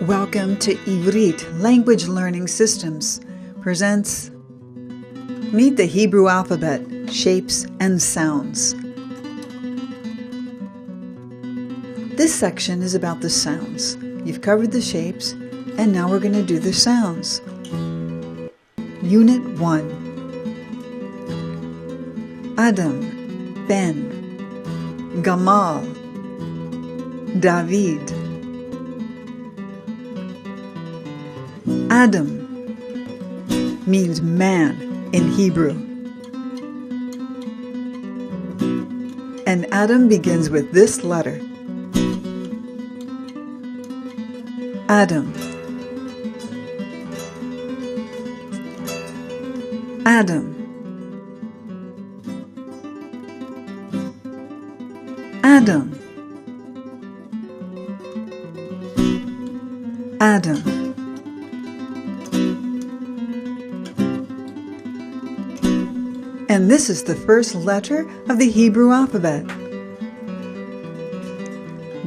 Welcome to Ivrit Language Learning Systems presents Meet the Hebrew Alphabet, Shapes and Sounds. This section is about the sounds. You've covered the shapes, and now we're going to do the sounds. Unit 1. Adam, Ben, Gamal, David. Adam means man in Hebrew. And Adam begins with this letter. Adam. Adam. Adam. Adam. And this is the first letter of the Hebrew alphabet.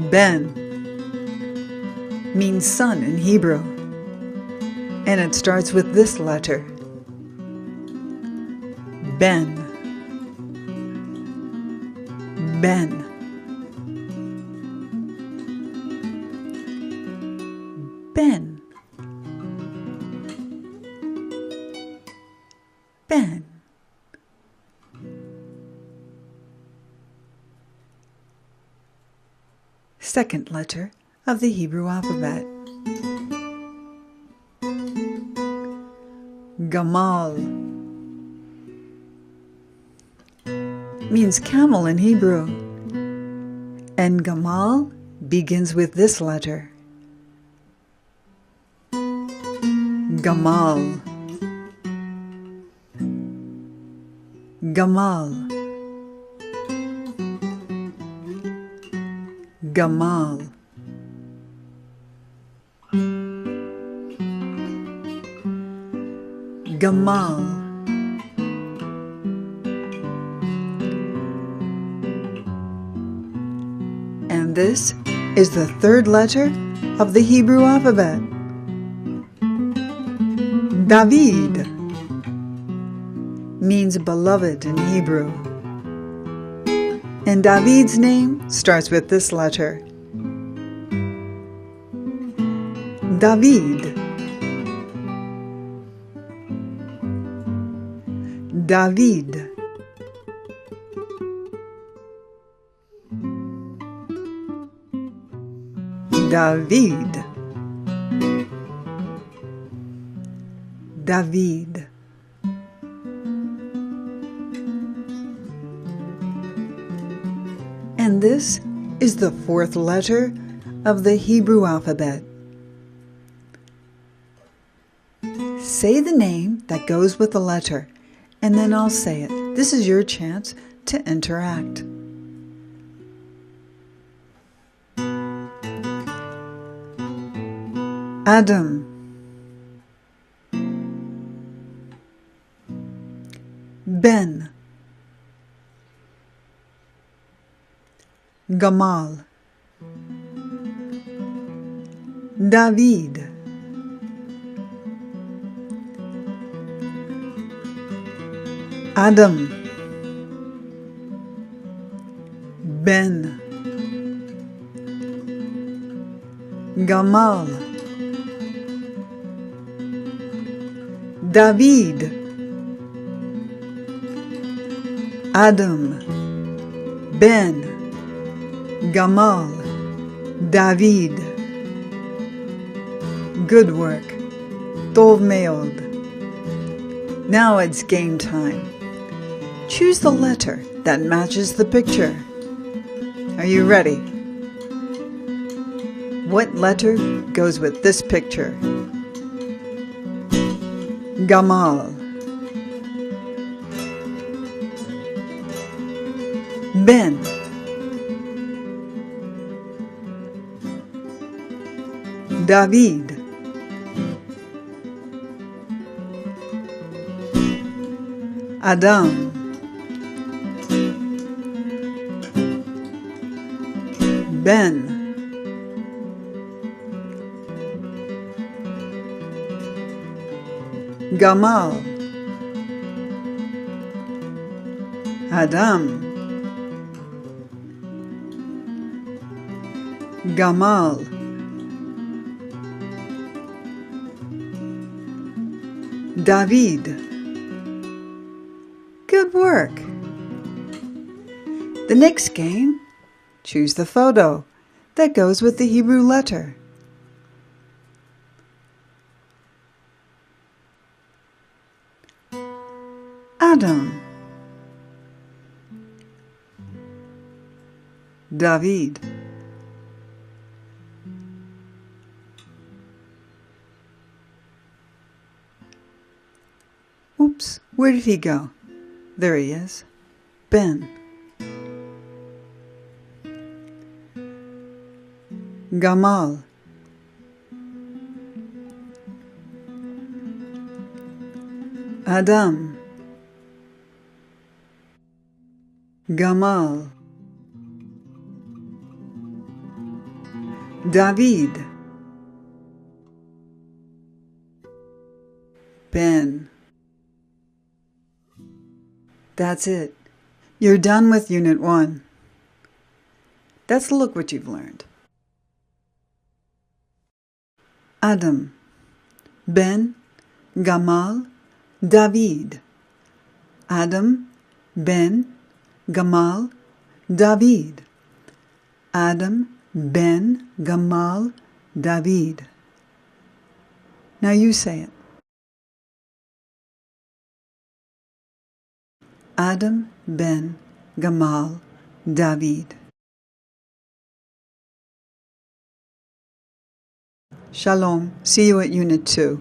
Ben means son in Hebrew, and it starts with this letter. Ben. Ben. Ben. Ben. Second letter of the Hebrew alphabet. Gamal means camel in Hebrew, and Gamal begins with this letter. Gamal. Gamal. Gamal. Gamal. And this is the third letter of the Hebrew alphabet. David means beloved in Hebrew. And David's name starts with this letter. David. David. David. David. And this is the fourth letter of the Hebrew alphabet. Say the name that goes with the letter, and then I'll say it. This is your chance to interact. Adam. Ben. Gamal. David. Adam. Ben. Gamal. David. Adam. Ben. Gamal. David. Good work. Tov meod. Now it's game time. Choose the letter that matches the picture. Are you ready? What letter goes with this picture? Gamal. Ben. David. Adam. Ben. Gamal. Adam. Gamal. David. Good work. The next game, choose the photo that goes with the Hebrew letter. Adam. David. Oops, where did he go? There he is. Ben. Gamal. Adam. Gamal. David. Ben. That's it. You're done with Unit 1. Let's look what you've learned. Adam. Ben. Gamal. David. Adam. Ben. Gamal. David. Adam. Ben. Gamal. David. Now you say it. Adam, Ben, Gamal, David. Shalom. See you at Unit 2.